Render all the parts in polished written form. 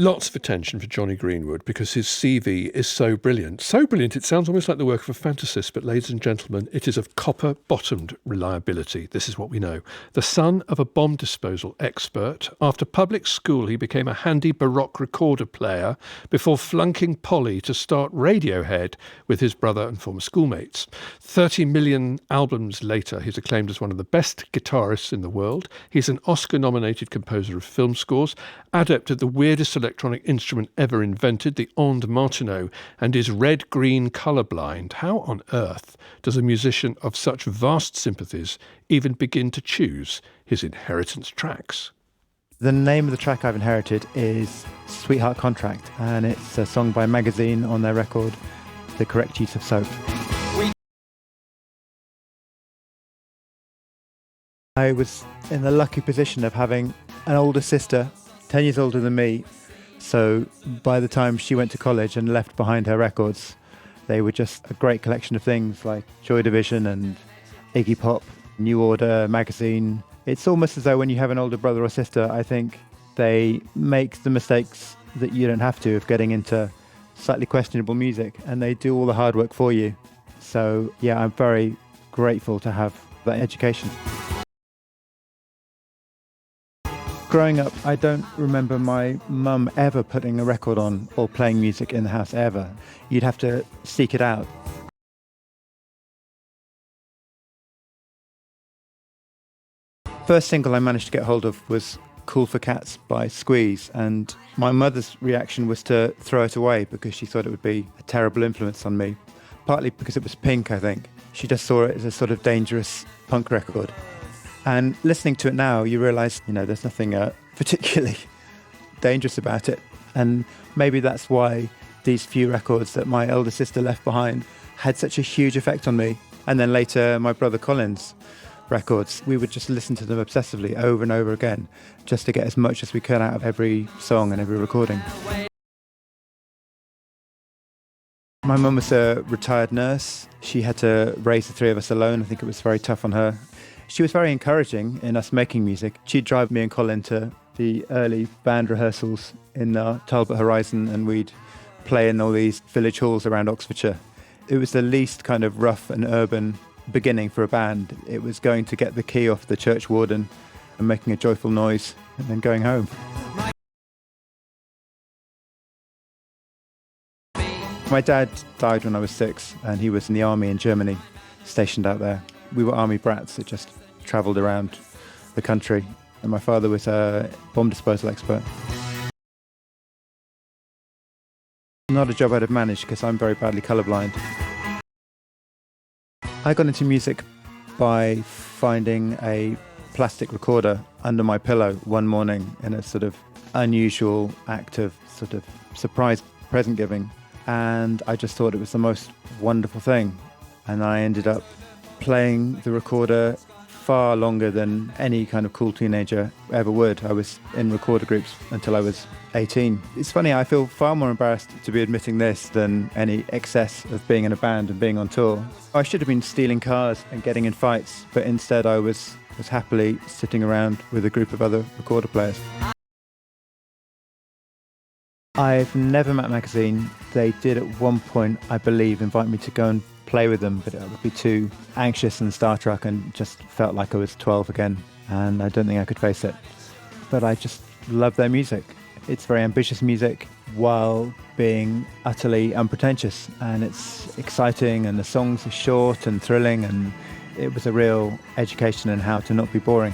Lots of attention for Jonny Greenwood because his CV is so brilliant. So brilliant it sounds almost like the work of a fantasist, but ladies and gentlemen, it is of copper-bottomed reliability. This is what we know. The son of a bomb disposal expert, after public school he became a handy Baroque recorder player before flunking Polly to start Radiohead with his brother and former schoolmates. 30 million albums later, he's acclaimed as one of the best guitarists in the world. He's an Oscar-nominated composer of film scores, adept at the weirdest electronic instrument ever invented, the onde Martineau, and is red-green colourblind. How on earth does a musician of such vast sympathies even begin to choose his inheritance tracks? The name of the track I've inherited is Sweetheart Contract, and it's a song by Magazine on their record, The Correct Use of Soap. I was in the lucky position of having an older sister, 10 years older than me, so by the time she went to college and left behind her records, they were just a great collection of things like Joy Division and Iggy Pop, New Order, Magazine. It's almost as though when you have an older brother or sister, I think they make the mistakes that you don't have to of getting into slightly questionable music, and they do all the hard work for you. So yeah, I'm very grateful to have that education. Growing up, I don't remember my mum ever putting a record on or playing music in the house ever. You'd have to seek it out. First single I managed to get hold of was Cool for Cats by Squeeze, and my mother's reaction was to throw it away because she thought it would be a terrible influence on me. Partly because it was pink, I think. She just saw it as a sort of dangerous punk record. And listening to it now, you realise, there's nothing particularly dangerous about it. And maybe that's why these few records that my elder sister left behind had such a huge effect on me. And then later, my brother Colin's records, we would just listen to them obsessively over and over again, just to get as much as we could out of every song and every recording. My mum was a retired nurse. She had to raise the three of us alone. I think it was very tough on her. She was very encouraging in us making music. She'd drive me and Colin to the early band rehearsals in Talbot Horizon, and we'd play in all these village halls around Oxfordshire. It was the least kind of rough and urban beginning for a band. It was going to get the key off the church warden and making a joyful noise and then going home. My dad died when I was 6, and he was in the army in Germany, stationed out there. We were army brats that just travelled around the country, and my father was a bomb disposal expert. Not a job I'd have managed because I'm very badly colourblind. I got into music by finding a plastic recorder under my pillow one morning in a sort of unusual act of sort of surprise present giving, and I just thought it was the most wonderful thing, and I ended up playing the recorder far longer than any kind of cool teenager ever would. I was in recorder groups until I was 18. It's funny, I feel far more embarrassed to be admitting this than any excess of being in a band and being on tour. I should have been stealing cars and getting in fights, but instead I was happily sitting around with a group of other recorder players. I've never met Magazine. They did at one point, I believe, invite me to go and play with them, but it would be too anxious and starstruck and just felt like I was 12 again, and I don't think I could face it. But I just love their music. It's very ambitious music while being utterly unpretentious, and it's exciting, and the songs are short and thrilling, and it was a real education in how to not be boring.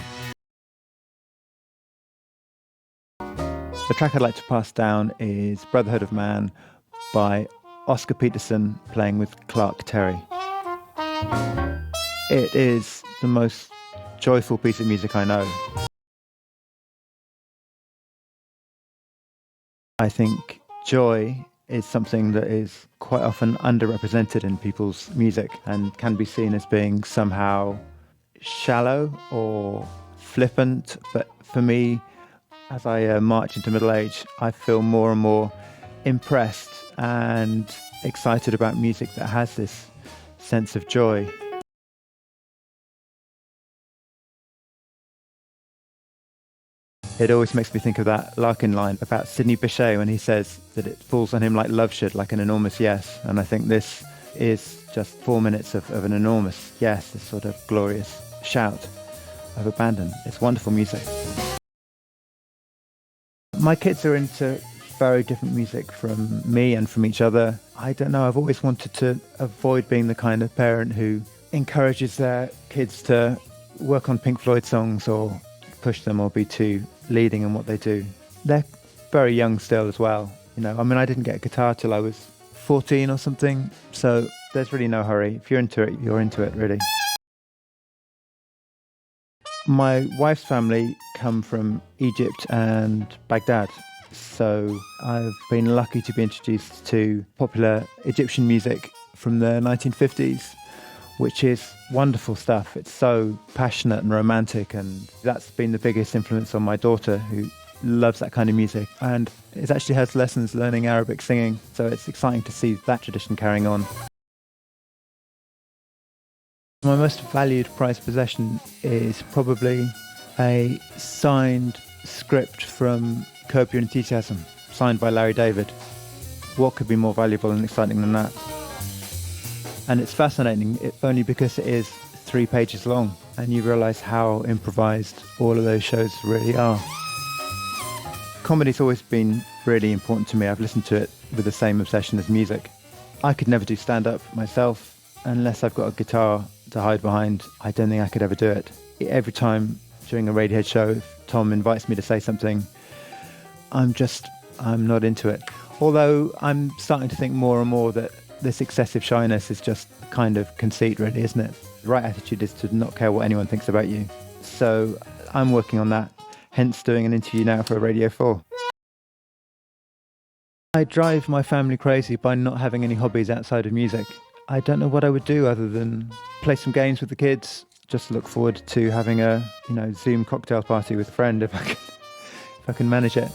The track I'd like to pass down is Brotherhood of Man by Oscar Peterson playing with Clark Terry. It is the most joyful piece of music I know. I think joy is something that is quite often underrepresented in people's music and can be seen as being somehow shallow or flippant, but for me, as I march into middle age, I feel more and more impressed and excited about music that has this sense of joy. It always makes me think of that Larkin line about Sidney Bechet when he says that it falls on him like love should, like an enormous yes. And I think this is just 4 minutes of an enormous yes, this sort of glorious shout of abandon. It's wonderful music. My kids are into very different music from me and from each other. I don't know, I've always wanted to avoid being the kind of parent who encourages their kids to work on Pink Floyd songs or push them or be too leading in what they do. They're very young still as well. I mean, I didn't get a guitar till I was 14 or something, so there's really no hurry. If you're into it, you're into it, really. My wife's family come from Egypt and Baghdad, so I've been lucky to be introduced to popular Egyptian music from the 1950s, which is wonderful stuff. It's so passionate and romantic, and that's been the biggest influence on my daughter, who loves that kind of music and it actually has lessons learning Arabic singing, so it's exciting to see that tradition carrying on. My most valued prized possession is probably a signed script from Curb Your Enthusiasm, signed by Larry David. What could be more valuable and exciting than that? And it's fascinating, only because it is 3 pages long, and you realise how improvised all of those shows really are. Comedy's always been really important to me. I've listened to it with the same obsession as music. I could never do stand-up myself unless I've got a guitar to hide behind. I don't think I could ever do it. Every time during a Radiohead show, if Tom invites me to say something, I'm not into it. Although I'm starting to think more and more that this excessive shyness is just a kind of conceit, really, isn't it? The right attitude is to not care what anyone thinks about you. So I'm working on that, hence doing an interview now for Radio 4. I drive my family crazy by not having any hobbies outside of music. I don't know what I would do other than play some games with the kids. Just look forward to having a, Zoom cocktail party with a friend if I can manage it.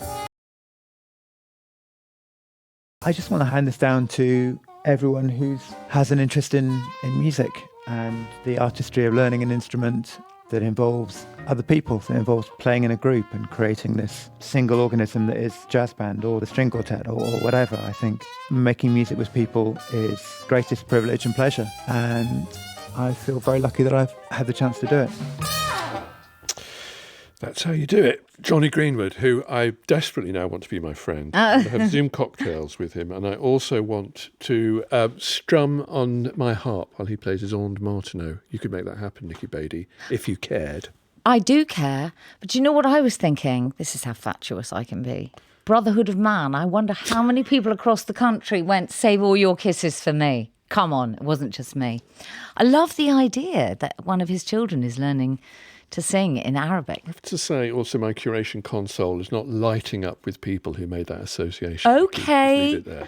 I just want to hand this down to everyone who has an interest in music and the artistry of learning an instrument that involves other people, that involves playing in a group and creating this single organism that is jazz band or the string quartet or whatever. I think making music with people is greatest privilege and pleasure, and I feel very lucky that I've had the chance to do it. That's how you do it. Jonny Greenwood, who I desperately now want to be my friend. I have Zoom cocktails with him, and I also want to strum on my harp while he plays his Onde Martineau. You could make that happen, Nikki Beattie, if you cared. I do care, but you know what I was thinking? This is how fatuous I can be. Brotherhood of Man. I wonder how many people across the country went, save all your kisses for me. Come on, it wasn't just me. I love the idea that one of his children is learning to sing in Arabic. I have to say also my curation console is not lighting up with people who made that association. Okay. Leave it there.